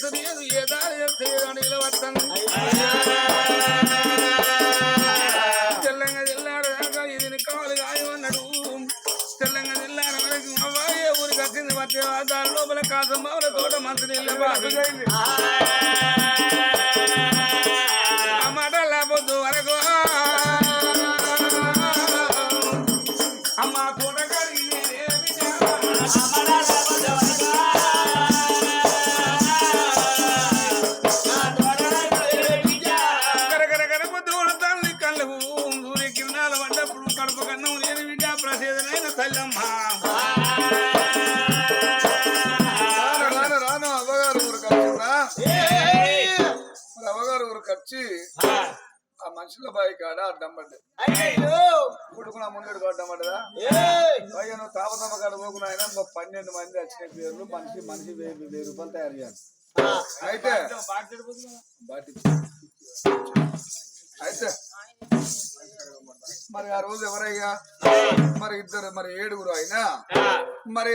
చేస్తలేదు ఏ దారి చేస్తలేదు అడిగిన వస్తాను తెల్లంగా జిల్లాడదాకా ఇది కావాలి గాయమన్నాడు తెల్లంగా జిల్లాడ వరకు అవ్వాయే ఊరికి వచ్చింది వచ్చే దాని లోపల కాసంబావుల తోట మంచి నీళ్ళ బాబు ఆ మాట లేకపోద్దు వరకు అమ్మ తోటగారి కడుపు కన్నం లేని విద్యా ప్రసేదనైన తల్లమ్మ రాను అవ్వగారు ఊరికి వచ్చిందా మరి అవ్వగారు ఊరికి వచ్చి ఆ మనుషుల బాయి కాడ అడ్డం పడ్డాయి కొడుకున్న ముందు అడ్డం పడ్డదా పైగా నువ్వు తాపతమ్మ కాడ పోకున్నా ఆయన 12 మంది వచ్చిన పేర్లు మనిషి 1000 రూపాయలు తయారు చేయాలి అయితే అయితే మరి ఆ రోజు ఎవరయ్యా మరి ఇద్దరు మరి 7గురు అయినా మరి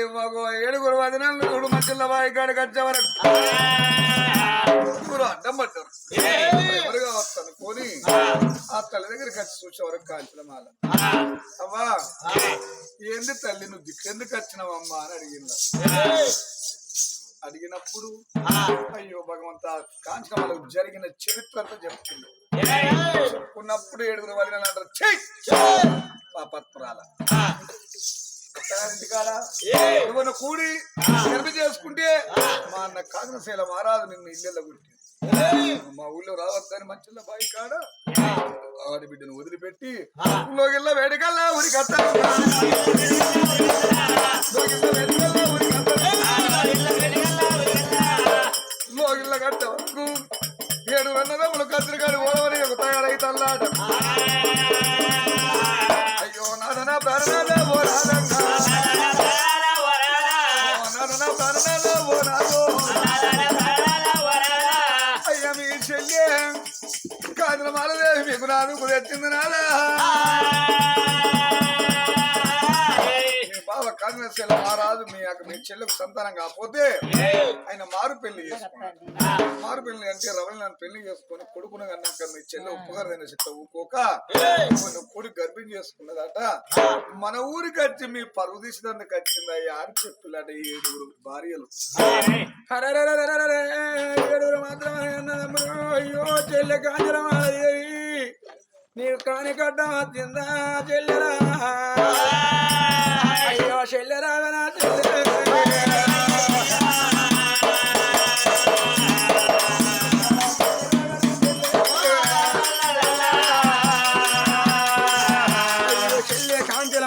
7గురు వదినలు మధ్యలో బాయి కాడికి వచ్చే వరకు అడ్డం పట్టారు ఎవరుగా వస్తాను కొని ఆ తల్లి దగ్గరికి వచ్చి చూసే వరకు కాల్చిన మాల అవ్వా ఏంది తల్లి నువ్వు దిక్కెందుకు వచ్చినావమ్మా అని అడిగినప్పుడు అయ్యో భగవంత కాంచిన వాళ్ళకు జరిగిన చరిత్రతో చెప్తుంది చెప్పుకున్నప్పుడు 7గురు వదిన అంటారు పాపత్పురాల ఇంటికాడ నువ్వు కూడి గర్భ చేసుకుంటే మా అన్న కాకనశైల మహారాజు నిన్ను ఇల్లెల్ల గుట్టి మా ఊళ్ళో రావద్దని మంచిలో బాయి కాడ ఆడబిడ్డను వదిలిపెట్టి ఊళ్ళోకెళ్ళ వేడికల్లా ఊరి కట్టాలి లోగిళ్ళ కట్ట వరకు 7 అన్నదమ్ములు కత్తిరికాడు ఓడవని ఒక తయారైతల్లాట అయ్యో నాదనా ప్రాణనాథ ఓ రాధన్నా నాదనా ప్రాణనాథ ఓ రాధో అయ్యా మీ చెల్లి కాదుల మాలదేవి మీకు నాదు తెచ్చింది నాదా కాకనశైల మహారాజు మీ చెల్లెకు సంతానం కాకపోతే ఆయన మారు పెళ్లి చేసుకున్నాడు మారు పెళ్లి అంటే రవళి నన్ను పెళ్లి చేసుకుని కొడుకును కన్నాక మీ చెల్లె ఉప్పుగారైన చెత్త ఊకోక కొడుకు గర్భిణి చేసుకున్నదట మన ఊరికి వచ్చి మీ పరువు తీసినందుకు వచ్చింది అయ్యా అని చెప్పులాట 7గురు భార్యలు 7గురు మాత్రమే అన్నదమ్ముడు అయ్యో చెల్లె కాంజరమాదేవి నీకు కాని కట్టం వచ్చిందా చెల్లెరా అయ్యో చెల్లెరా చెల్లె కాంచల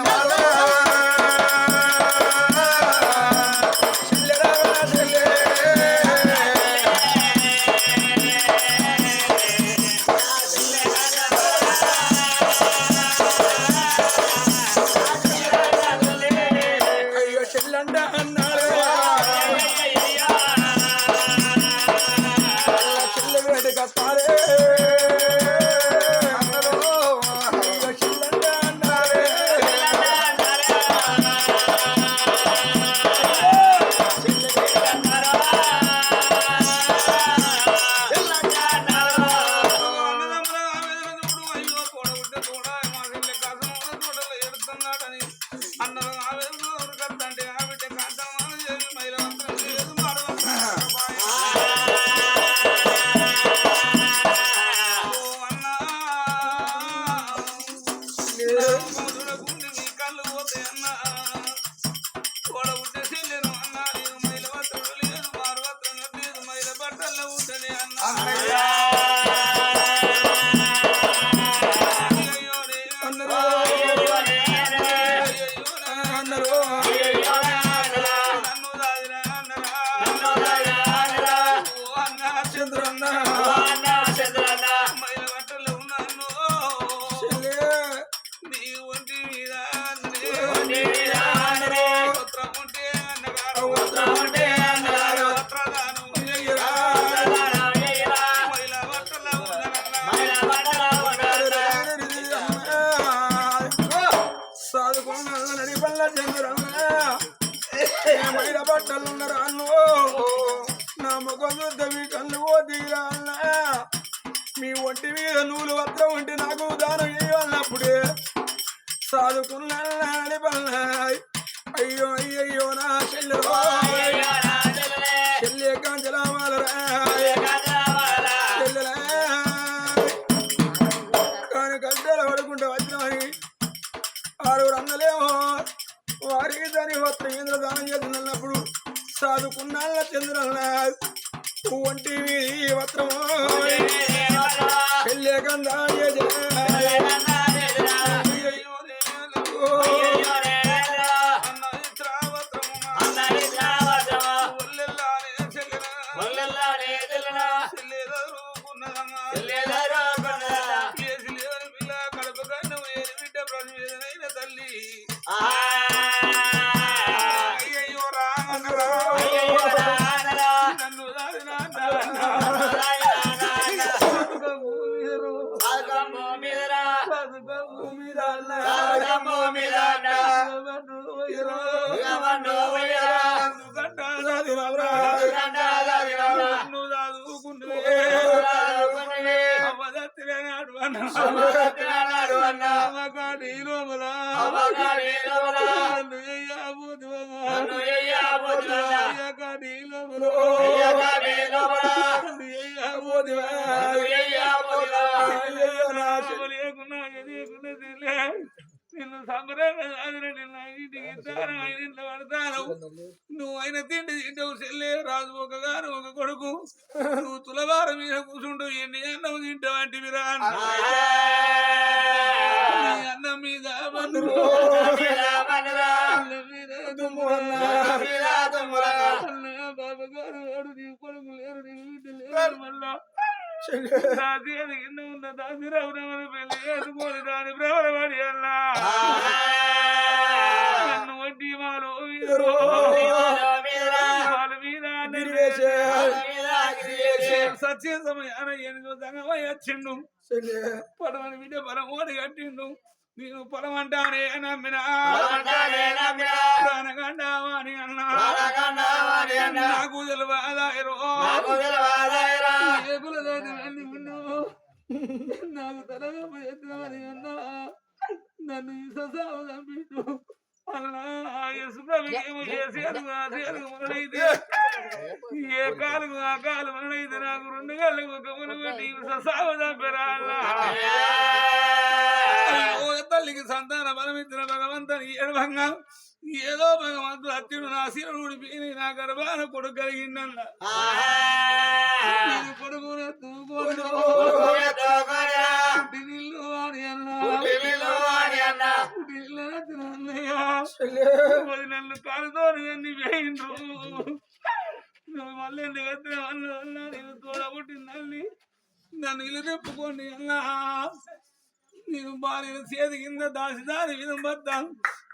ఓ దిగిరా అన్నా మీ ఒంటి మీద నూలు వస్త్రం ఉంటే నాకు దానం చేయాలన్నప్పుడే సాదుకున్నా అయ్యో అయ్యయ్యో నా చెల్లెలో చెల్లె కాంచలామాలరా చెల్లెలా కానీ గడ్డల పడుకుంటే వచ్చినామని ఆరుగురు అన్నలేమో వారికి దాని వస్త్రం ఇంద్ర దానం చేస్తున్నప్పుడు సాదుకున్నా చంద్రల్లా ఒంటి వస్త్రము చెల్లె కందా నిన్ను పడతాను నువ్వు అయిన తిండి తింటావు చెల్లె రాజు ఒక గారు ఒక కొడుకు నువ్వు తులవార మీద కూర్చుంటూ ఎన్ని అన్నం తింటావు అంటే విరా అన్నం మీద బాబా గారు వాడు నీ కొడుకు లేరు నీ వీటి లేరు మళ్ళా ఉన్న దాని రవణమని పెళ్లి వేసుకోని దాని భ్రమణమని అన్నా నన్ను వంటి మాలో వాళ్ళ మీద సత్య సమయాన ఎనిమిదో దంగమై వచ్చిండు పడవని బిడ్డ బలం ఓడి కట్టిండు నేను పొలం అంటానే నమ్మినా ప్రాణగండావాని అన్నా నాకు తెలియదాయరో నాకు తలగమ్మ ఎత్తుమని అన్నా నన్ను ససావు చంపిండు అన్నా యశుప్రభుకేమో మనైతే ఏ కాలుకు ఆ కాలు మనైతే నాకు 2 కాళ్ళకు ఒక మును పెట్టి ససావు చంపరా అన్నా తల్లికి సంతాన బలమిచ్చిన భగవంతుని ఏడవంగా ఏదో భగవంతుడు అత్యుడు నా శిరుడు ఊడిపోయి నా గర్భాన కొడుకు కలిగిందన్న కొడుకునే తూకోడు అని అన్నా నన్ను కాలుతో అన్ని వేయిండ్రు నువ్వు మళ్ళీ ఎందుకు వచ్చినావు అన్నా నేను తోడబుట్టిందని నన్ను ఇల్లు తెప్పుకోండి అన్నా నేను భార్య చేతి కింద దాని విధం పడతాను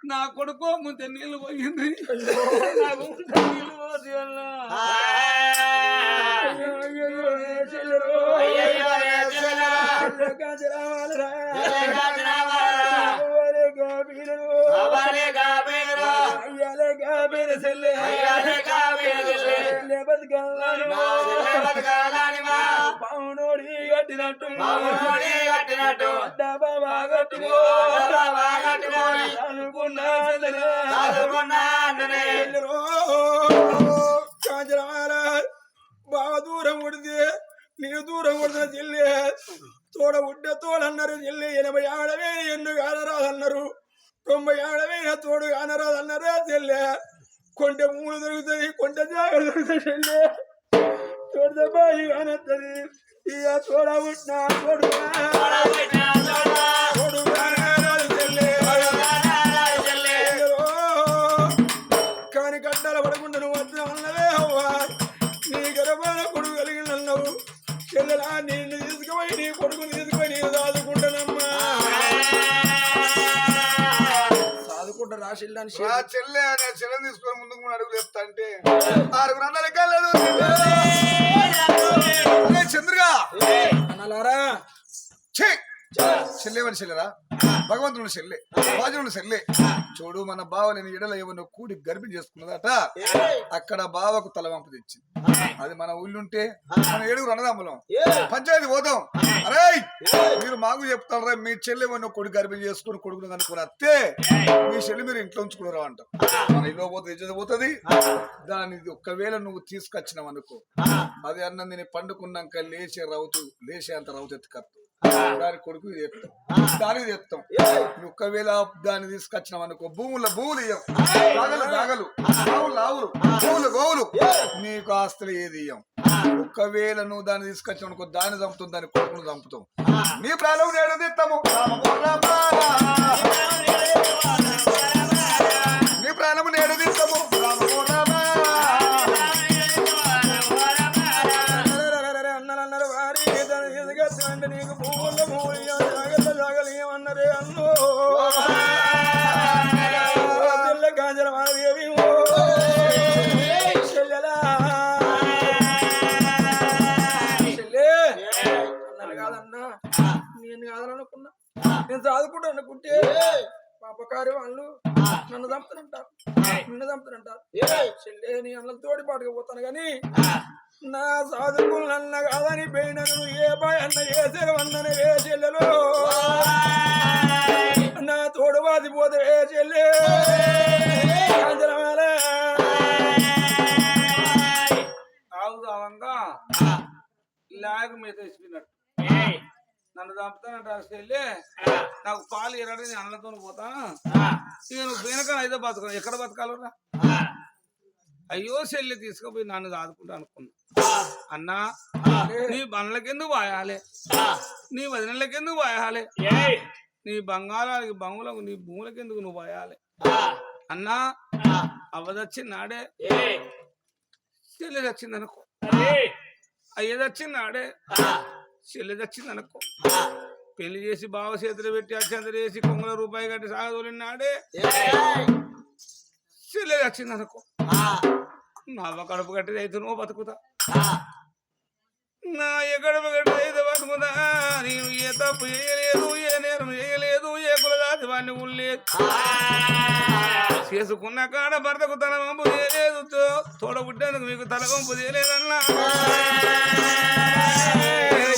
నా కొడుకో ముందు నీళ్ళు పోయింది నాకు నీళ్ళు పోసి పావునోడి కట్టినట్టు బాగా దూరం కొడితే నేను దూరం కొడుతున్న జిల్లే తోడ ఉడ్డ తోడన్నారు జిల్లే 86 ఎన్ను కానరాదన్నారు 90 తోడు కానరాదన్నారా జిల్లే కొంట మూడు దొరుకుతాయి కొంట జాగలు దొరుకుతాయి చెల్లె తోడబాయి కానత్తది ఇక తోడ పుట్టిన తోడు కాని గడ్డల పడకుండా నువ్వు వచ్చిన అన్నవే అవ్వా నీ గర్భాన కొడుకు కలిగిన అన్నావు చెల్లెలా నిన్ను తీసుకుపోయి నీ కొడుకుని తీసుకుపోయి నేను సాదుకుంటానమ్మా సాదుకుంటా రాసిల్లని చెల్లె అనే చెల్లెని తీసుకొని ముందుకు అడుగులు చెప్తా అంటే 6 అన్నలు ఎక్కలేదు చంద్రగా అన్నారా చెల్లెవని చెల్లెరా భగవంతుని చెల్లె బాజుని చెల్లె చూడు మన బావలేని ఎడల ఏమన్నా కూడి గర్భిణి చేసుకున్నదట అక్కడ బావకు తలవంపు తెచ్చింది అది మన ఊళ్ళుంటే మన 7 అన్నదమ్ములం పంచాయతీ పోదాం అరే మీరు మాకు చెప్తారా మీ చెల్లెవన్న కొడుకు గర్భిణి చేసుకుని కొడుకుని కనుక్కుని వస్తే మీ చెల్లి మీరు ఇంట్లో ఉంచుకున్నారా అంట మన ఇల్లు పోతే ఇజ్జత పోతుంది దాని ఒక్కవేళ నువ్వు తీసుకొచ్చినావు అనుకో అది అన్నం నేను పండుకున్నాక లేచే అంత రౌతు ఎత్తుకత్తాం దాని కొడుకు ఇది చెప్తాం దానికి చెప్తాం ఒక్కవేళ దాన్ని తీసుకొచ్చినాం అనుకో భూములు ఇయ్యం దాగలు ఆవులు గోవులు నీకు ఆస్తులు ఏది ఇయ్యం ఒక్కవేళ నువ్వు దాన్ని తీసుకొచ్చినావు అనుకో దాన్ని చంపుతాం దాని కొడుకును చంపుతాం నీ ప్రాణం నేడు తీస్తాము నీ ప్రాణము నేడు తీస్తాము అన్నలన్నారు వారి అంటే నీకు భూములు జాగలేమన్నారే అన్నో గాంజల మాదేవి చెల్లెలా కాదన్నా నేను కాదనుకున్నా నేను చదువుకుంటా అనుకుంటే పాపకారి వాళ్ళు నన్ను చంపుతానంటారు చెల్లె నీ అన్నలు తోడిపాటుగా పోతాను కానీ నా సాధుకులు నన్న కాదని పోయినను ఏ బాయ్ అన్న ఏ సెలవన్నను ఏ చెల్లెలు నా తోడు వాదిపోతే ఏ చెల్లె తాగుదావంగా లాగ మీద వేసిపోయినట్టు నన్ను చంపుతానంట చెల్లి నాకు పాలు ఎరడి నేను అన్నతో పోతాను ఇక నువ్వు వెనక అయితే బతకాలి ఎక్కడ బతకాలరా అయ్యో చెల్లి తీసుకుపోయి నన్ను దాదుకుంటా అనుకున్నా అన్నా నీ బండ్లకెందుకు వాయాలి నీ వదినలకెందుకు వాయాలి నీ బంగారానికి బంగులకు నీ భూములకెందుకు నువ్వు వాయాలి అన్నా అవ్వదొచ్చిందాడే చెల్లి తెచ్చిందనుకో అయ్యదొచ్చిందాడే చెల్లి తెచ్చిందనుకో పెళ్లి చేసి బావ చేతులు పెట్టి అచ్చందరు వేసి కొంగల రూపాయి కట్టి సాగదోలినాడే చెల్లి తెచ్చిందనుకో నవ్వ కడుపు కట్టి అయితే నువ్వు బతుకుతా నా కడుపు కట్టి అయితే బతుకుతా నేను ఏ తప్పు చేయలేదు ఏ నేరం చేయలేదు ఏ కులదాసి వాడిని ఉల్లేదు చేసుకున్న కాడ భర్తకు తల వంపు చేయలేదు తోడబుట్టేందుకు మీకు తల వంపు చేయలేదన్నా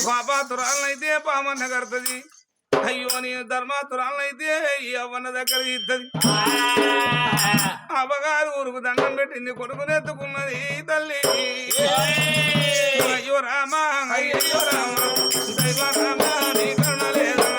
పాపాతురాలనైతే పామన్న కడుతుంది అయ్యో నేను ధర్మాతురాలనైతే ఈ అవ్వన్న దగ్గర ఇద్దది అవ్వగారు ఊరుకు దండం పెట్టింది కొడుకునెత్తుకున్నది తల్లి అయ్యో రామా అయ్యో రామా దైవ రామా నీ కరుణ లేదా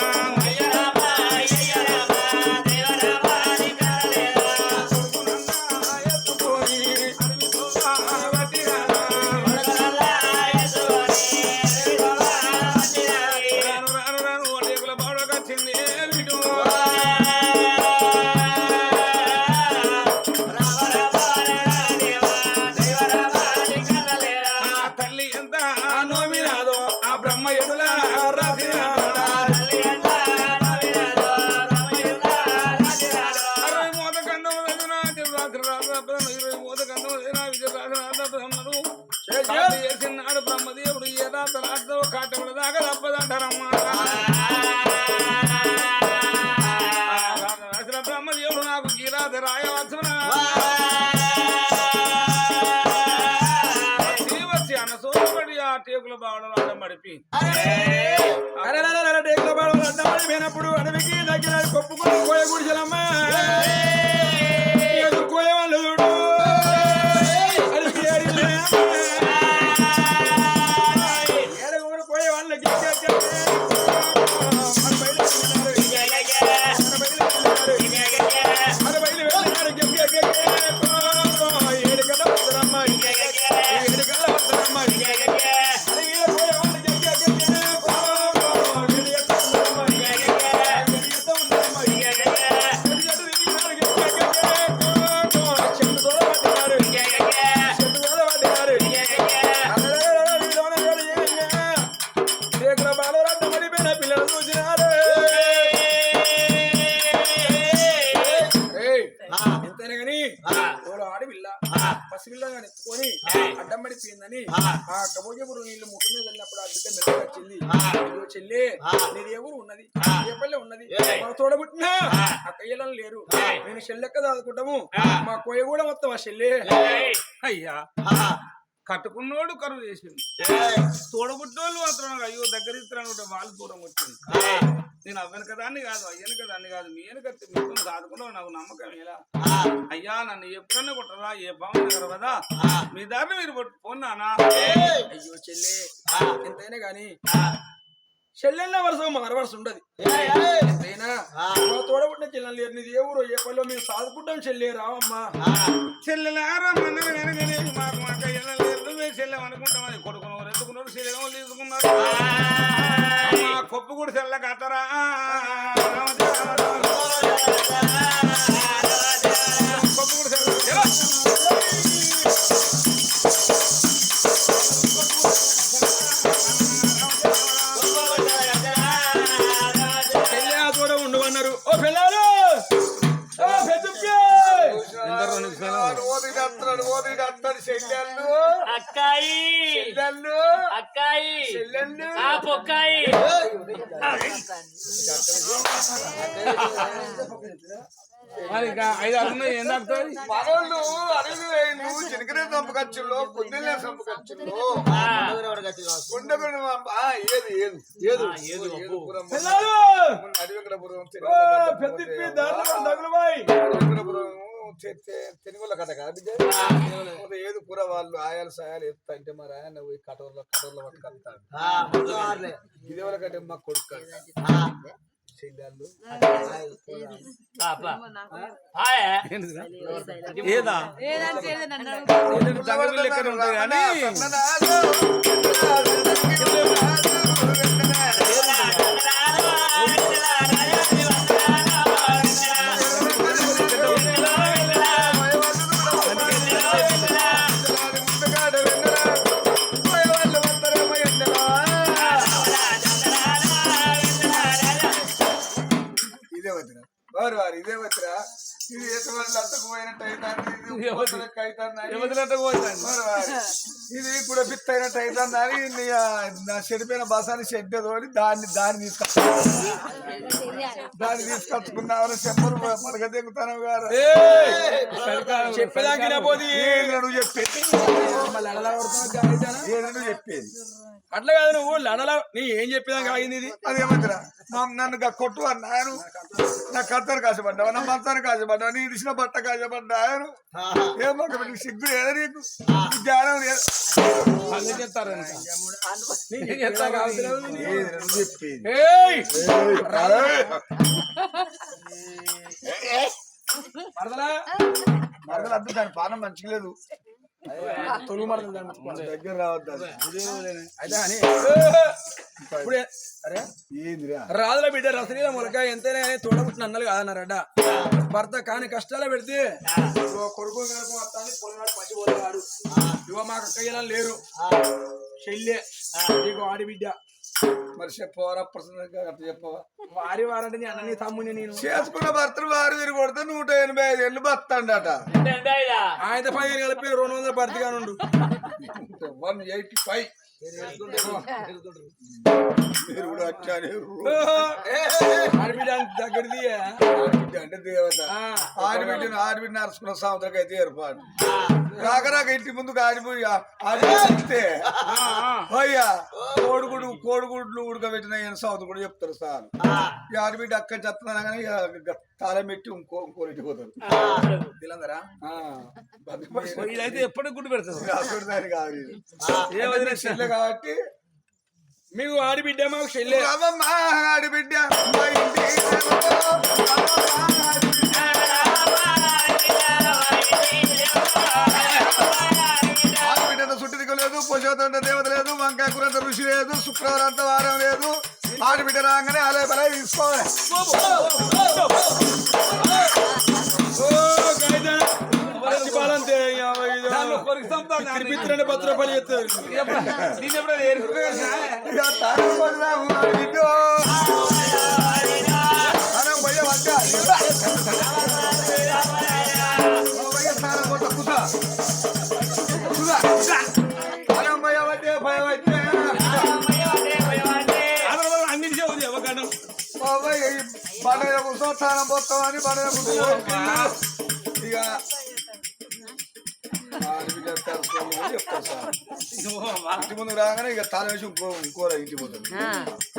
చేసినాడు బ్రహ్మదేవుడు ఏదా తలాడుతో కాటముల దాకా తప్పదంటారమ్మా బ్రహ్మదేవుడు నాకు గీరాధ రాయవచ్చునా వచ్చి అనసోపడి ఆ టేకుల బావడం అడ్డం పడిపి టేకుల బావడం అడ్డం పడిపోయినప్పుడు అడవికి దగ్గర కొప్పుకొని కోయ గుడిసెలమ్మా కోయ వాళ్ళు కొయ్యగురు నీళ్ళు ముఖ మీద వెళ్ళినప్పుడు ఆ బిడ్డ మెల్ల వచ్చింది. అయ్యో చెల్లి నీది ఎవరు ఉన్నది ఏ పల్లె ఉన్నది మా తోడబుట్టినా అక్కయ్యలను లేరు నేను చెల్లెక్క దాదుకుంటాము మా కొయ్య కూడా మొత్తం ఆ చెల్లి. అయ్యా కట్టుకున్నోడు కరువు చేసింది, తోడబుట్టోళ్ళు మాత్రం అయ్యో దగ్గర ఇస్తాను వాళ్ళు దూరం వచ్చింది. నేను అవ్వను కదా అని కాదు, అయ్యను కదా అని కాదు, మీ వెనకత్తి మీకు కాదుకుండా నాకు నమ్మకం ఎలా. అయ్యా నన్ను ఎప్పుడన్నా కొట్టరా ఏ బాగుంది కదా మీ దారిని మీరు పోన్నానా. అయ్యో చెల్లి ఎంతైనా గాని చెల్లెళ్ళ వరుస మన వరుస ఉండదు. ఎంతైనా మా తోడబుట్టిన చెల్లెలు లేరు నీది ఏ ఊరు ఏ పల్లె మేము సాదుకుంటాం చెల్లి రావమ్మా. చెల్లెలారా మన్నది వెనకనే మాకు మాకు వెళ్ళలేదు మేము చెల్లెం అనుకుంటాం. అది కొడుకున్నారు ఎందుకున్నారు చెల్లెమో తీసుకున్నారు కొప్పు కూడా చెల్ల కట్టరా కొప్పు కూడా చెల్ల కూడా ఉండవన్నారు. ఓ పిల్లలు మరి ఇంకా 5-6 ఉన్నాయి ఏం తాగుతుంది మనోళ్ళు అడుగు నువ్వు చిన్నకనే చంపకచ్చుల్లో పొద్దున్నే చంపకచ్చుల్లో ఏది ఏది ఏది అడివికడపురం తెనుగుల కథ కాదు ఏది కూర వాళ్ళు ఆయాలు సాయాలు ఎత్తా అంటే మరి ఆయన పోయి కటోర్లో పట్టుకెళ్తాడు. ఇది ఎవరికంటే మా కొడుకు చెల్లెళ్ళు ఇదే వచ్చిరా ఇది ఎటువంటి అత్తకు పోయినట్టు ఇది కూడా పిత్ అయినట్టు అవుతుందని నా చెడిపోయిన బసాన్ని షెడ్ తోడి దాన్ని తీసుకొచ్చుకున్నామని చెప్పరు పడక దిగుతాను గారు చెప్పేదాకా పోతే నువ్వు చెప్పేది చెప్పేది అట్లా కాదు నువ్వు లడల నీ ఏం చెప్పేదాకా ఆగింది ఇది. అదేమంటారా నన్ను కొట్టు అన్నాను నా కత్తరు కాసపడ్డావు నా మంచాన్ని కాసపడ్డావు నీ ఇడిచిన బట్ట కాసపడ్డాను ఏమో నీకు సిగ్గు లేదా నీకు జ్ఞానం లేదు చెప్పేది మరదలు అద్దు దాని పానం మంచిగా లేదు తొలుగు మరదలు దగ్గర రావద్దు రాజుల బిడ్డ రసలీల మొలక ఎంతైనా తోడబుట్టిన అన్నలు కాదన్నారట. భర్త కాని కష్టాలే పెడితే కొడుకు కనుక వస్తాను పొలనాడు పసి పోలేవాడు ఇవ మాకు అక్కయ్యలా లేరు చెల్లె నీకు ఆడి బిడ్డ మరి చెప్పవరా ప్రసన్న చెప్పవా వారి వారంటే నీ అన్నని తమ్ముని నేను చేసుకున్న భర్తలు వారు వీరు కొడితే 185 ఏళ్ళు బతాడట. ఆయన 10 కలిపి 200 భర్తగా నుండు 185 మీరు కూడా ఆడబిడ్డ దగ్గరది అంటే దేవత ఆడబిడ్డ నడుచుకున్న సముద్రం అయితే ఏర్పాటు రాకరాక ఇంటి ముందుకు ఆడిపోతే అయ్యా కోడిగుడ్లు ఉడకబెట్టిన సౌత్ కూడా చెప్తారు సార్. ఈ ఆడబిడ్డ అక్కడ చెప్తున్నా కానీ తాళం పెట్టి ఇంకోరింటికి పోతారు వీళ్ళందరా ఇదైతే ఎప్పటికి గుడ్డు పెడతారు చెల్లె కాబట్టి మీకు ఆడిబిడ్డ మాకు చెల్లె ఆడిబిడ్డ ఆడబిడ్డ చుట్టు దిక్కు లేదు పోషోతంట దేవత లేదు వంకాయ కూర ఋషి లేదు శుక్రవారం అంత వారం లేదు ఆడబిడ్డ రాగానే అలే బలే తీసుకోవాలి. భద్రపడి చెప్తారు భయం పండుగ కూర్చోస్తానం పోతాం అని పండుగ కూర్చో ఇక చెప్తారు సార్ ఇంటి ముందు రాగానే ఇక తాళ వేసి ఇంకో ఇంటి పోతుంది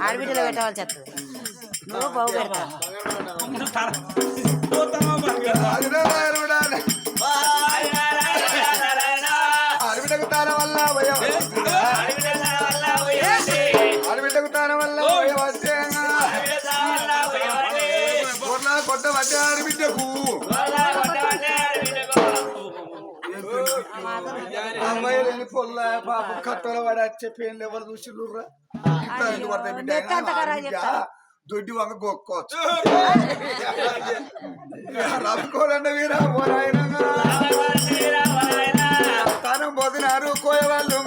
ఆడబిడ్డలో పెట్టవలసి వస్తుంది నువ్వు బాగు పెడతా ఆడబిడ్డకు తాళం వల్ల ఆడబిడ్డకు తాళం వల్ల కొట్ట పట్టే ఆడబిడ్డకు అమ్మాయిలు వెళ్ళి పొల్ల పాప కట్టల పడి వచ్చే పేర్లు ఎవరు చూసిర్రురా దొడ్డి వంగ గొక్కోవచ్చు రప్పుకోవాలంటే వీరా తానం పోతున్నారు కోయవాళ్ళు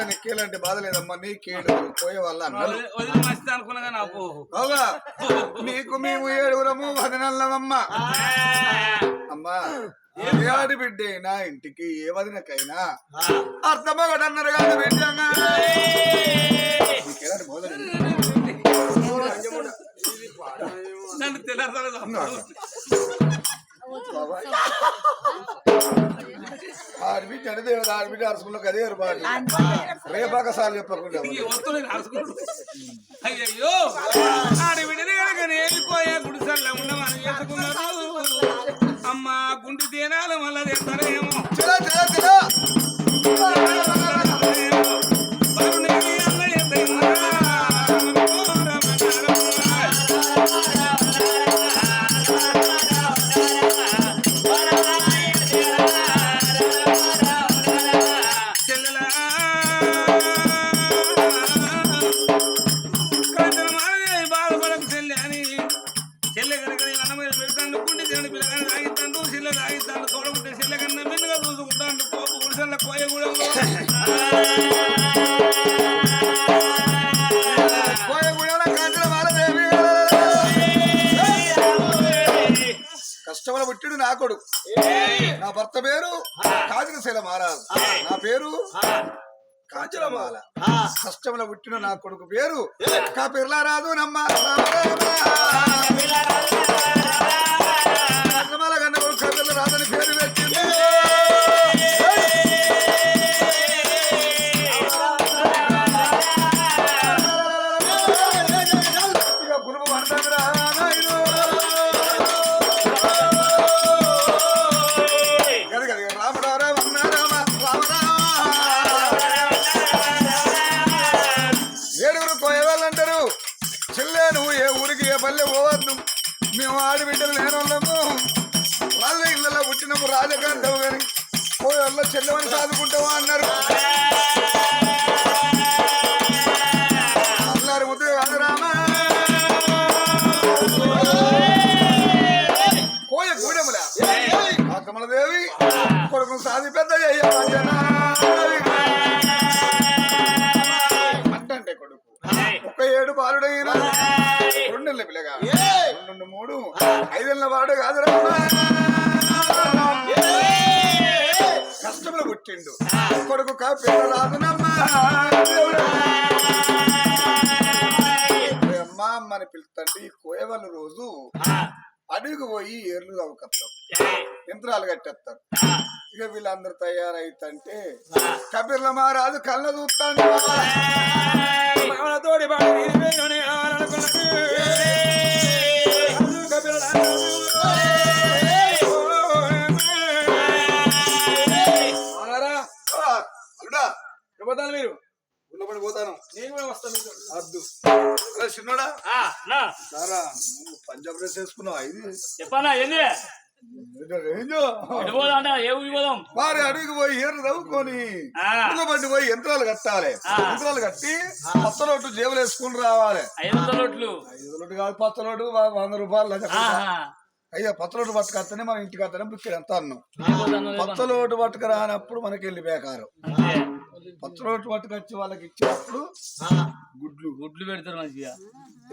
నీకేలంటే బాధ లేదమ్మా నీకేడు కోయవాళ్ళు అన్నారు అవునా నీకు మేము 7 వదనల్లమమ్మా అమ్మా ఏ ఆడబిడ్డ అయినా ఇంటికి ఏ వదినకైనా అర్థమగడన్నారు కాదు బిడ్డ ఆడబిడ్డ అంటే దేవుడు ఆడబిడ్డ అరసుకున్న కదే ఏర్పాటు రేపాక సార్లు చెప్పకుండా అయ్యో ఆడబిడ్డని కనుక గుడిసెల్లో ఉండమని చేసుకున్నారు అమ్మ గుండి తేనాలు మళ్ళా తెస్తారేమో కష్టమల పుట్టిడు నా కొడుకు నా భర్త పేరు కాజనశైల మహారాజు నా పేరు కాంచనమాల కష్టమల పుట్టిన నా కొడుకు పేరు కాపిర్లా రాదు నమ్మ కాంచనమాల కన్న కొడుకు కాపిర్ల రాదని పేరు పెట్టింది ఇక పులుపు పడతాడురా నువ్వు ఏ ఊరికి ఏ పల్లె పోవద్దు మేము ఆడబిడ్డలు లేనోళ్ళము వాళ్ళ ఇళ్ళలో పుట్టినప్పుడు రాజకాంతవు కానీ పోయి వాళ్ళ చెల్లెమని సాదుకుంటావా అన్నారు అన్నారు ముద్దు రామా కోయ గూడెముల ఆ కమలదేవి కొడుకును సాది పెద్ద అంటే కొడుకు ఒక 7 బాలుడైనా 2 నెలల పిల్లగా 2 3 5 నెలల వాడు కాదురా కష్టంలో పుట్టిండు కొడుకు కాపిల్ల రాదునమ్మా అమ్మా అమ్మని పిలుతండి కోయవాళ్ళు రోజు అడవికి పోయి ఏర్లు తవ్వుకొస్తాం యంత్రాలు కట్టేస్తారు ఇక వీళ్ళందరూ తయారైతే కబీర్ల మహారాజు కళ్ళ చూస్తాండి తోడి పోతాను మీరు ఉన్నపడి పోతాను నేను కూడా వస్తాను అద్దు చిన్నోడా పంజాబ్ డ్రెస్ వేసుకున్నావు ఇది చెప్పనా ఏంది వారి అడుగు పోయి ఏరు తవ్వుకొని బండి పోయి యంత్రాలు కట్టాలి యంత్రాలు కట్టి పచ్చలోటు జేబులు వేసుకుని రావాలి 500 లోట్లు కాదు పచ్చలోటు 100 రూపాయలు అయ్యా పచ్చలోటు పట్టుకొస్తేనే మన ఇంటికి వస్తేనే బుక్కి ఎంత అన్నాం పచ్చలోటు పట్టుకు రానప్పుడు మనకి వెళ్ళి బేకారు పచ్చలోటు పట్టుకొచ్చి వాళ్ళకి ఇచ్చినప్పుడు గుడ్లు పెడతారు మంచిగా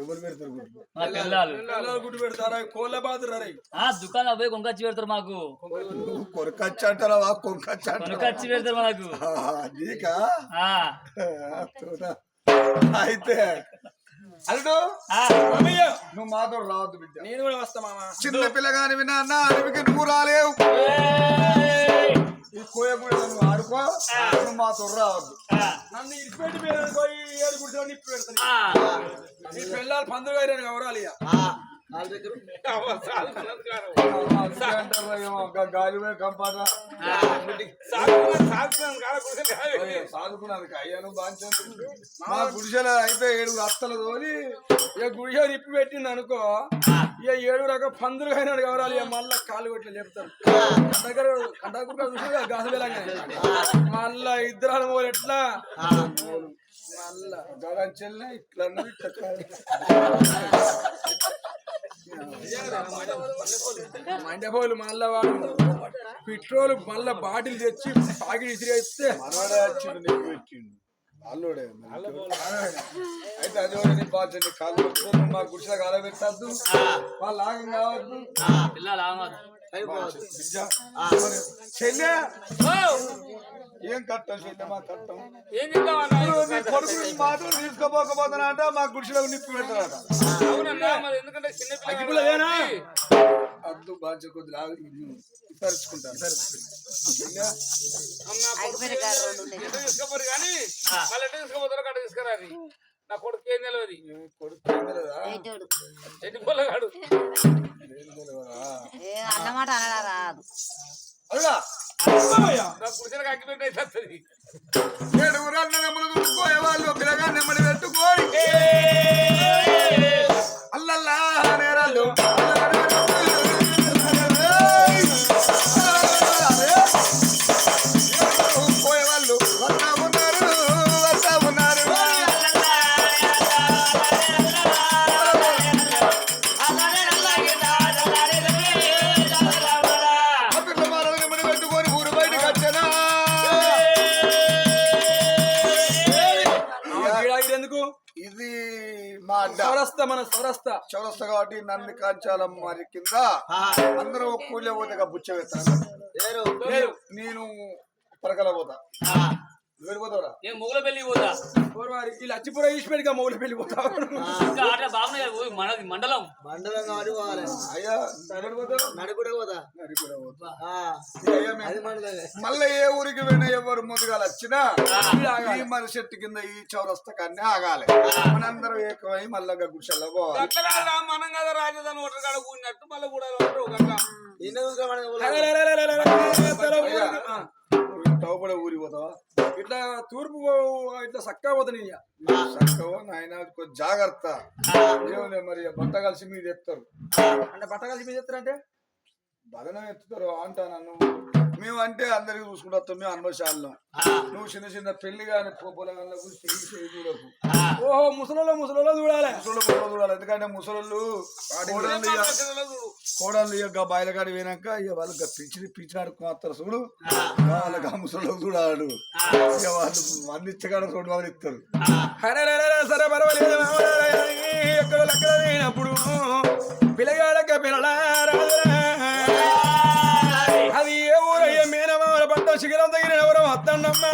ఎవరు పెడతారు గుడ్లు గుడ్డు పెడతారా కోళ్ళ బాదురా దుకాణం పోయి కొంకచ్చి పెడతారు మాకు కొరకచ్చి అంటారా కొనకచ్చి పెడతారు మాకు నీకా అయితే అల్లుడు మామయ్య నువ్వు మాతో రావద్దు బిడ్డ. నేను కూడా వస్తా మామ. చిన్న పిల్లగాని విన్నా అన్న అడవికి నువ్వు రాలేవు. ఈ కోయ కూడా నువ్వు ఆడుకో, నువ్వు మాతో రావద్దు. నన్ను ఇడిచిపెట్టి పోయి ఏడు కూర్చొని నిప్పి పెడతాను. ఈ పిల్లలు పందులు గారు ఎవరాలి గాలి కంపాట సాదుకున్నాను అయ్యాను బాగా. మా గుడిసెల అయితే 7 అత్తలు తోలి ఇక గుడిసె నిప్పి పెట్టింది అనుకో, ఇక 7 రకం పందులు అయినాడు ఎవరాలి. మళ్ళా కాలు కొట్లు చెప్తారు దగ్గర కంటాకుర్గా చూసి గాసు వెళ్ళగానే మళ్ళా ఇద్దరు పోలు ఎట్లా మళ్ళా గగన్ చెల్లి ఇట్లా మండపోలు మళ్ళా వాడు పెట్రోల్ మళ్ళా బాటిల్ తెచ్చి పాకిట్ ఇసిరేస్తే మనోడే వచ్చిండు నీకు పెట్టిండు అల్లుడే. అయితే అది కూడా నీ బాధ్యత. కాలు పెట్టుకొని మా గుడిసె కాల పెట్టద్దు, వాళ్ళు లాగం కావద్దు. చెల్లె ఏం కట్టం చెల్లె, మా కట్టం ఏం చెప్తావు నీ కొడుకు మాత్రం తీసుకోపోకపోతున్నా అంట, మా గుడిసెలో నిప్పి పెడతాడట. అవునన్నా, మరి ఎందుకంటే చిన్న అగ్గిపుల్లదేనా? అద్దు బాధ్యత కొద్ది లాగి విసరించుకుంటాను. తీసుకోపోరు కానీ మళ్ళీ ఎట్లా తీసుకోపోతారో కట్ట తీసుకురాది. నా కొడుకు ఏం తెలియదు, కొడుకు ఏం తెలియదా? ఎన్ని పొల్లగాడు అన్నమాట అనడా రాదు. అల్లా నా పురుషులకు అగ్గి పెట్టి వస్తుంది. 7 అన్నదమ్ములు చూసుకోయే వాళ్ళు పిల్లగా నెమ్మడి పెట్టుకోని అల్లల్లా నేరాళ్ళు పోయేవాళ్ళు వస్తా ఉన్నారు, వస్తా ఉన్నారు. నెమ్మడి పెట్టుకొని ఊరు బయటకు వచ్చానా. ఎందుకు ఇది మా అడ్డ సరస్త, మన సరస్త చౌరస్తా కాబట్టి నంది కాంచాలం మరి కింద అందరూ కూలే పోతే బుచ్చ వేస్తాను. నేను పరకల పోతా, వెళ్ళిపోతావురా. నేను మొగల పెళ్లి పోతా. వీళ్ళు అచ్చిపుర ఈశ్వరిగా మౌలి పెళ్లి పోతావు. ఇంకా ఆట బాగున్నాయి కదా, మనది మండలం. అయ్యా నడుపుడే పోతా. మళ్ళీ ఏ ఊరికి పోయినా ఎవరు ముందుగా వచ్చినా ఈ మన చెట్టు కింద ఈ చౌరస్తా కన్నా ఆగాలి. మనందరం ఏకమై మళ్ళా గుడిసెల్లో పోవాలి. అట్లా మనం కదా రాజధాని ఓటర్ కాడ కూడినట్టు మళ్ళీ కూడా తవ్వబడే ఊరి పోతావా? ఇట్లా తూర్పు ఇట్లా సక్కా పోతాను. చక్కవో నాయన కొంచెం జాగ్రత్త. ఏమలే మరి బట్ట కలిసి మీరు చెప్తారు అంటే బట్ట కలిసి మీద చెప్తారంటే బదనం ఎత్తుతారు అంటా. నన్ను మేము అంటే అందరికి చూసుకుంటూ వస్తాం. మేము అనుభవశాలను. నువ్వు చిన్న చిన్న పెళ్లి కానీ పొలగాళ్ళ గురించి చూడకు. ఓహో ముసలో చూడాలి. ముసలు చూడాలి. ఎందుకంటే ముసలు కోడళ్ళు ఇక బాయిలగాడి పోయినాక ఇక వాళ్ళు పింఛన్ అడుక్కుని చూడు. వాళ్ళకి ఆ ముసలు చూడాడు. ఇక వాళ్ళు అందించగాడ 2 వందలు ఇస్తారు. సరే పర్వాలేదు. ఎక్కడ లెక్కల లేనప్పుడు పిల్లగాడక పిల్లలారా అది ఏ ఊరయ్య మేనమామల పట్ట శిఖరం తగిన ఎవరో అత్తండమ్మ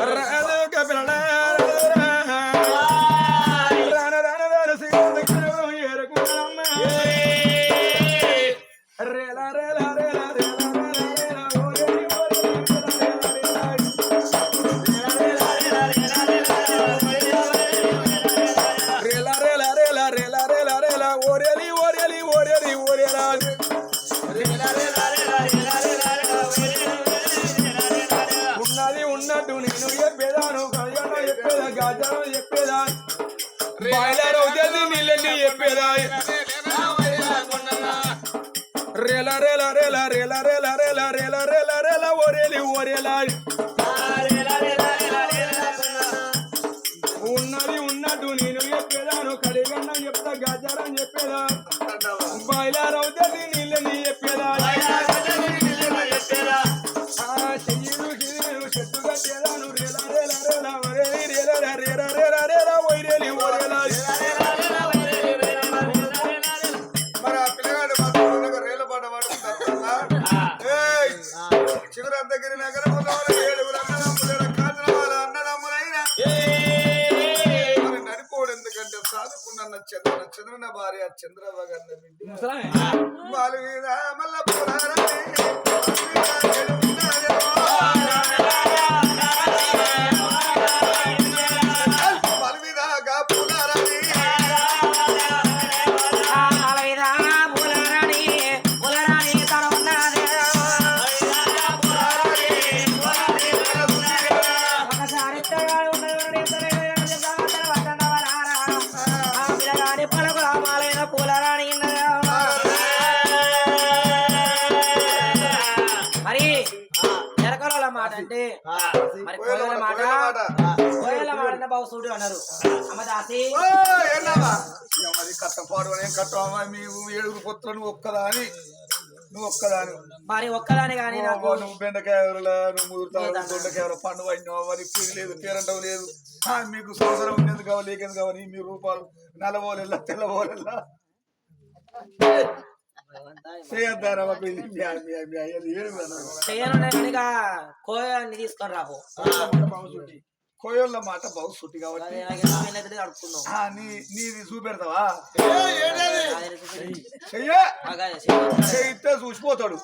రాక పిల్లలారా రాన రాన రాన శిఖరం తగిన ఎవరో ఏరకుమ్మమ్మ రేలా రేలా రేలా రేలా ఓరేలి ఉన్నది ఉన్నట్టు నేను చెప్పేదాను. కళ్యాణం చెప్పేదా, గాజానం చెప్పేదా, బాయిలర్ అవుతుంది నీళ్ళని చెప్పేదా. రేలా రేలా రేలా రేలా రేలా రేలా రేలా రేలా రేలా ఓరేలి ఓరేలా ఉన్నది ఉన్నట్టు నేను చెప్పేదాను. కడిగన్నం చెప్తా, గాజారం చెప్పేదా, బాయిలర్ అవుతుంది నీళ్ళని చెప్పేదా. చెయ్యిలు చెట్టు కట్టేదాను. రేలా రేలా రేలా ఓరేలి రేలా రేలా రేలా రేలా ఓరేలి ఓరేలా. మరి ఆ పిల్లగాడు రేల పాట పాడుకుంటారు. చిగురంతగిరి నగరంలో 7 అన్నదమ్ముల కాచిన వాళ్ళ అన్నదమ్ములైనా మరి నడుపు బాలు మీద మల్ల పురాణి బాలు మీద గా పురాణి మరి ఎరకల మాట అంటే మరి కోయల మాట బాబు అన్నారు అమ్మ దాసి మరి కట్టపాడు అని కట్టమా మేము 7 పొత్తులు ఒక్కదాని నువ్వు ఒక్కదాని మరి ఒక్కదాని కానీ నాకు నువ్వు బెండకాయల నువ్వు ముదురుతావు దొండకాయల పండు పడినావు మరి పూజ లేదు పేరంటం లేదు మీకు సంవత్సరం ఉండేది కావాలి లేకేది కావాలి మీ రూపాయలు నల్లబోలెల్లా తెల్లబోలెల్లా కోయాన్ని తీసుకొని రాబో కోయోళ్ళ మాట బాగు సుట్టి కాబట్టి అడుపుకున్నాం నీది చూపెడతావా చెయ్యితే చూసిపోతాడు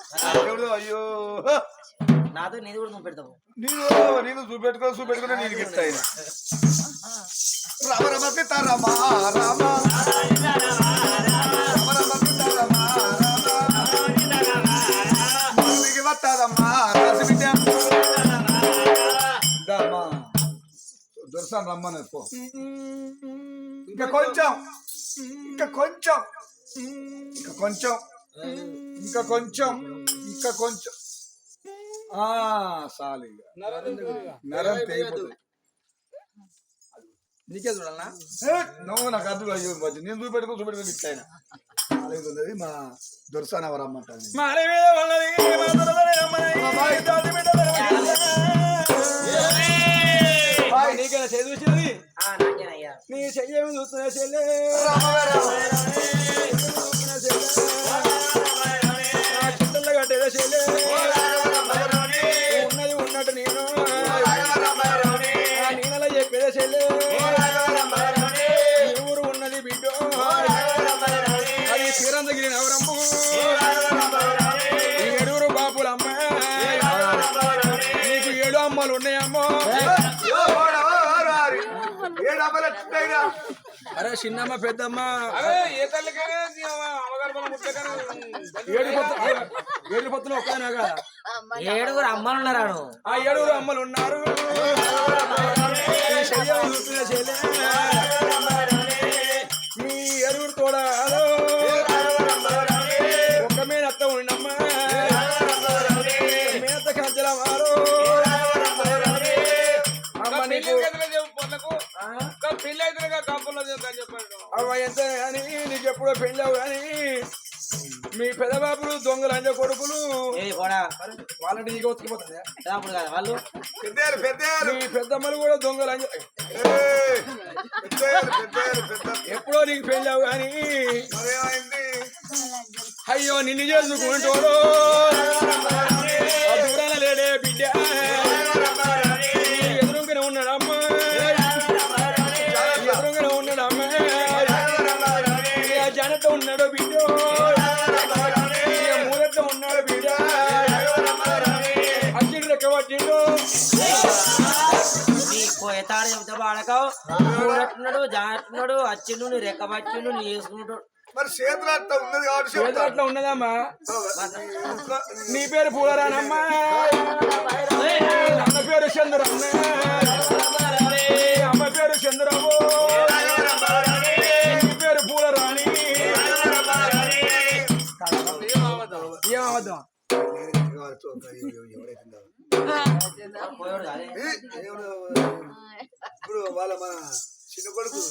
ఎవడు అయ్యో నాతో నీది కూడా నువ్వు పెడతావు నేను చూపెట్టుకుని నేను ఇస్తాయి రామ రమ సీతారామ రామ వస్తాదమ్మా రాసి దొరసాను రమ్మని పో ఇంకా కొంచెం ఇంకా కొంచెం ఇంకా కొంచెం ఇంకా కొంచెం ఇంకా కొంచెం సాలి నరం తెగిపోతుంది నీకే చూడాలనా నువ్వు నాకు అర్థం అయ్యో నేను చూపెట్టుకుని ఇట్లయినా ఉన్నది మా దొరసాన ఎవరు రమ్మంటాను నీకైనా చేతి చూసినది నీ చెయ్యేమి చూస్తున్నా చెల్లె చుట్టల్లో కట్టేదా చెల్లె ఉన్నది ఉన్నట్టు నేను నేనలా చెప్పేదా చెల్లె ఊరు ఉన్నది బిడ్డ అది చిరందగిరి నవరమ్మ 7 బాపులమ్మ నీకు 7 అమ్మలు ఉన్నాయమ్మో అరే చిన్నమ్మ పెద్దమ్మ ఏ తల్లికైనా అవగాహన ఏడు పొత్తులు ఒక్కనా కదా 7 అమ్మలు ఉన్నారాను ఆ 7 అమ్మలు ఉన్నారు మీ 7 తోడా ఒక్క మీద అత్త ఉండమ్మ మేత కంచెల మారు పెళ్లి అయితే కాపుల్లో చెప్పాడు అవ్వ ఎంత కానీ నీకు ఎప్పుడో పెళ్ళావు కానీ మీ పెదబాబులు దొంగలు అంజ కొడుకులు వాళ్ళని నీకు ఒత్తుకుపోతుంది వాళ్ళు మీ పెద్దమ్మలు కూడా దొంగలు అంజ ఎప్పుడో నీకు పెళ్ళావు కానీ అయ్యో నిన్ను చేసుకుంటోడు దూరాన లేడే బిడ్డ ఎదురుగానే ఉన్నాడమ్మా ఎదురుగానే ఉన్నాడమ్మా జనతో ఉన్నాడు బిడ్డ మూలతో ఉన్నాడు బిడ్డ అచ్చిండు లెక్క పట్టిండు ఎతాడు చెబుతా బాడకావు మూడట్టున్నాడు జానట్టున్నాడు అచ్చిండు నీ రెక్క పట్టిండు నీ వేసుకుంటాడు మరి చేతులు అట్లా ఉన్నది కాబట్టి చేతులు అట్లా ఉన్నదమ్మా నీ పేరు పూలరానమ్మా అమ్మ పేరు చంద్రమ్మ అమ్మ పేరు చంద్రబాబు నీ పేరు పూలరాణి ఏమవద్దాం ఇప్పుడు వాళ్ళ మన చిన్న కొడుకు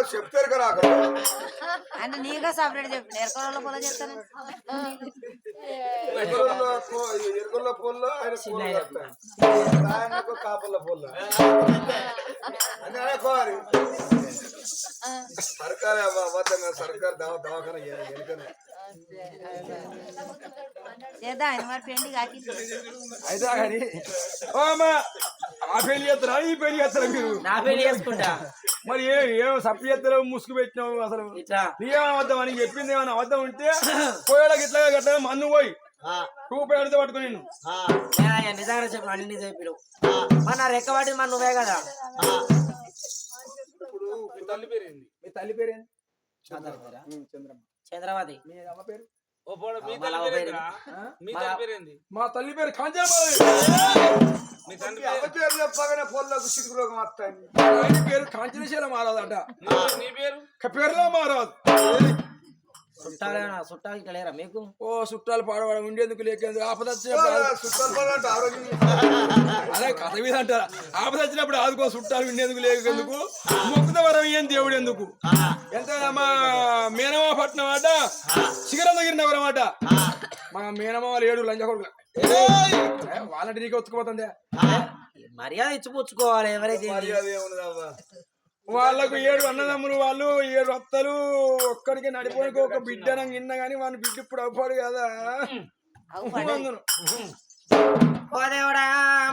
చెప్తారు కదా అంటే నీగా సపరేట్ చెప్పి ఎరకల పొలం చెప్తాను ఎరుకుల పొల్లో ఆయన కాపల్ల పొల్ల అని కోరి సర్కారు సర్కారు దవాఖాన ఎలుకనే చేద్దాం ఆయన మరి పెళ్లి కాకి అయితే కానీ ఓ అమ్మా ఆ పెళ్లి చేస్తారా ఈ పెళ్లి చేస్తారా మీరు నా పెళ్లి చేసుకుంటా మరి ఏం సప్పు చేస్తావు ముసుగు పెట్టినావు అసలు ఇట్లా నీకేం అబద్ధం అని చెప్పింది ఏమైనా అబద్ధం ఉంటే పోయేలాగా ఇట్లా గట్లా మన్ను పోయి రూపాయి అడితే పట్టుకుని నిన్ను నేనయ్యా నిజంగా చెప్పిన అన్ని చెప్పిడు మన రెక్కబడి మన నువ్వే కదా ఇప్పుడు మీ తల్లి పేరేంది మీ తల్లి పేరేంది చంద్రమా చంద్రవతి మీ అమ్మ పేరు ఓ పోడ మీ మళ్ళా తల్లి ఓ పేరేందిరా? మీ తల్లి పేరేంది మా తల్లి పేరు కాంచాబాయి మీ తండ్రి అమ్మ పేరు చెప్పగానే పొల్లకు సిడుకు రోగం వస్తాయి ఆయన పేరు కాంచనశీల మహారాజ్ అంట నీ పేరు పేరులో మహారాజ్ చుట్టాలేనా చుట్టాలు ఇక్కడ లేరా మీకు ఓ చుట్టాలు పాడవాడు ఉండేందుకు లేకేందుకు ఆపద సుత్తలు పడంటే ఆరోగ్యం అదే కథ మీద అంటారా ఆపద వచ్చినప్పుడు ఆదుకో చుట్టాలు ఉండేందుకు లేకేందుకు మొక్కుత వరం ఏం దేవుడు ఎందుకు ఎంత మా మేనమా పట్నం అట శిఖరం దగ్గర నగరం అట మా మేనమా వాళ్ళు 7 లంచ కొడుకు వాళ్ళంటే నీకు ఒత్తుకుపోతుంది మర్యాద ఇచ్చిపుచ్చుకోవాలి ఎవరైతే మర్యాద ఏమున్నదమ్మా వాళ్ళకు 7 అన్నదమ్ములు వాళ్ళు 7 అత్తలు ఒక్కడికి నడిపోయిన ఒక బిడ్డ నాకు నిన్న గాని వాని బిడ్డ ఇప్పుడు అవ్వడు కదా అందును ఓ దేవుడా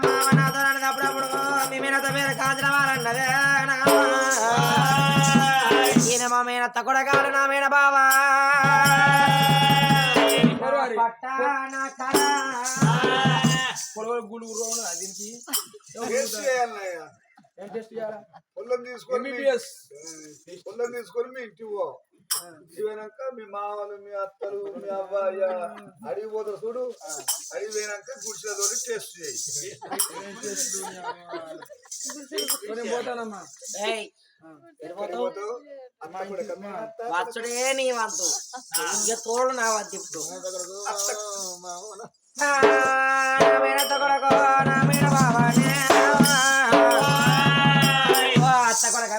మామ నాతో అప్పుడప్పుడు మీ మీనత మీద కాంచనవాలన్నదే ఈయన మా మీనత్త కూడా కాదు నా మీన బావా పొలవలు గుళ్ళు గుర్రం దీనికి టేస్ట్ చేయాలన్నయ్యా ఏం టెస్ట్ చేయాలా పొలం తీసుకొని ఎంబీబీఎస్ పొలం తీసుకొని మీ ఇంటికి పో పోయినాక మీ మామలు మీ అత్తలు మీ అబ్బాయి అడిగి పోతారు చూడు అడిగి పోయినాక గుడిసెలో టేస్ట్ చేయి పోతానమ్మా ఏయ్ వెళ్ళిపోతావు పోతావు అత్త కూడా కమ్మి అత్త వచ్చుడే నీ వంతు ఇక తోడు నా వంతు ఇప్పుడు నా మీనత్త కొడకు నా మీన బావానే అత్త కొడక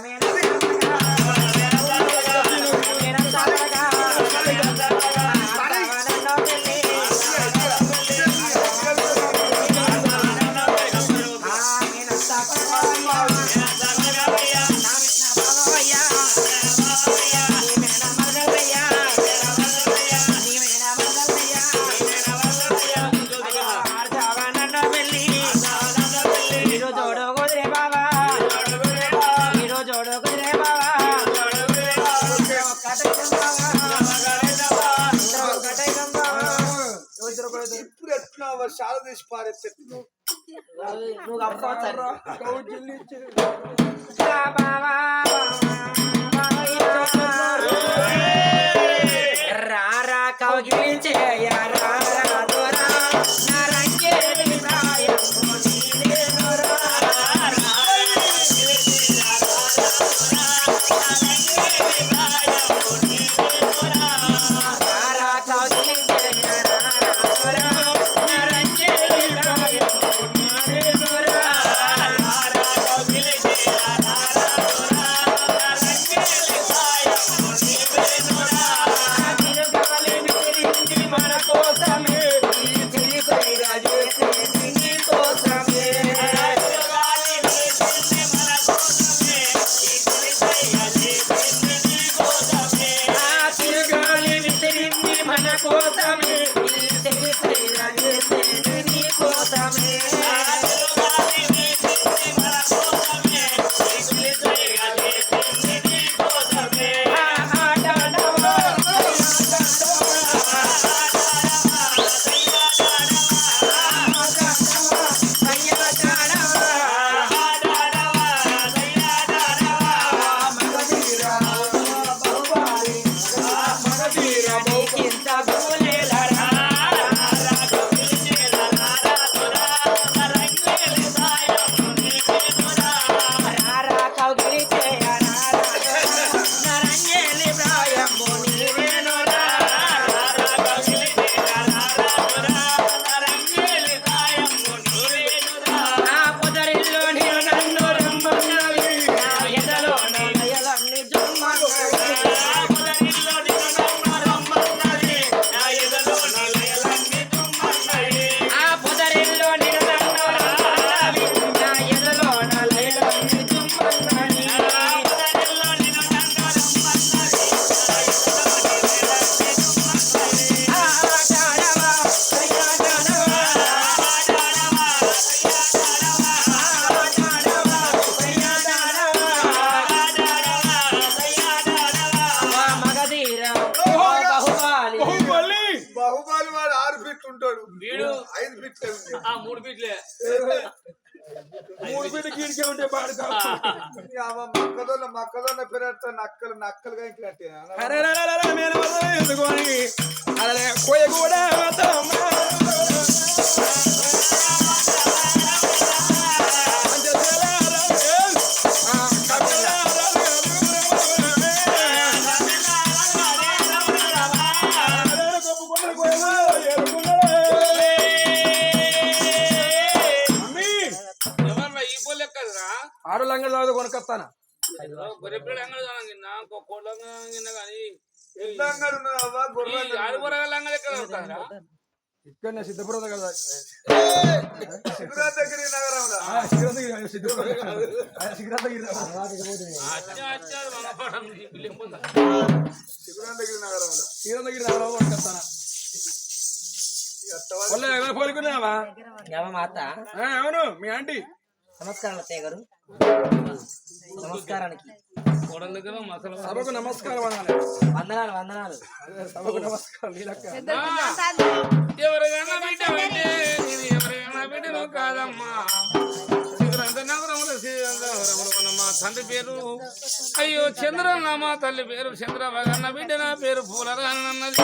ఇప్పుడు ఎట్లా చాలా తీసి పారేస్తే నువ్వు అప్పుడు రారా కౌగిలించే 6 ఫీట్లు ఉంటాడు వీడు 5 ఫీట్లే ఉంది 3 ఫీట్లే 3 ఫీట్ గీడికే ఉంటే పాడు మక్కదొన్న పెరట నక్కలుగా ఇంకట్టే అరే నేను ఎందుకొని అరే కోయ కూడా ఎవరన్నా ఈ పోలే కదరా ఆడు లంగ తాగు కొనుకొస్తానా గొర్రెపిల్ల అంగడి తాగినా కోళ్ళంగా కానీ ఎల్లంగాడు ఉన్నావా గొర్రె ఆడుకోరగా లంగలు ఎక్కడ అవుతారా ఇక్కడ సిద్ధపురం కదా శివరాత్రి నగరంలో శివరాత్రి నగరంలో కొనుకొస్తానా పోలికున్నావా మాత అవును మీ ఆంటీ నమస్కారం అత్తయ్య గారు నమస్కారానికి కోడల దగ్గర మసాలా సభకు నమస్కారం అనాలి వందనాలు వందనాలు సభకు నమస్కారం నీలక్క ఎవరికైనా బిడ్డ అంటే నేను ఎవరికైనా బిడ్డను కాదమ్మా శ్రీగ్రంథ నగరంలో శ్రీరంగవరములో మా తండ్రి పేరు అయ్యో చంద్రన్న మా తల్లి పేరు చంద్రబాగన్న బిడ్డ నా పేరు పూలరానన్నది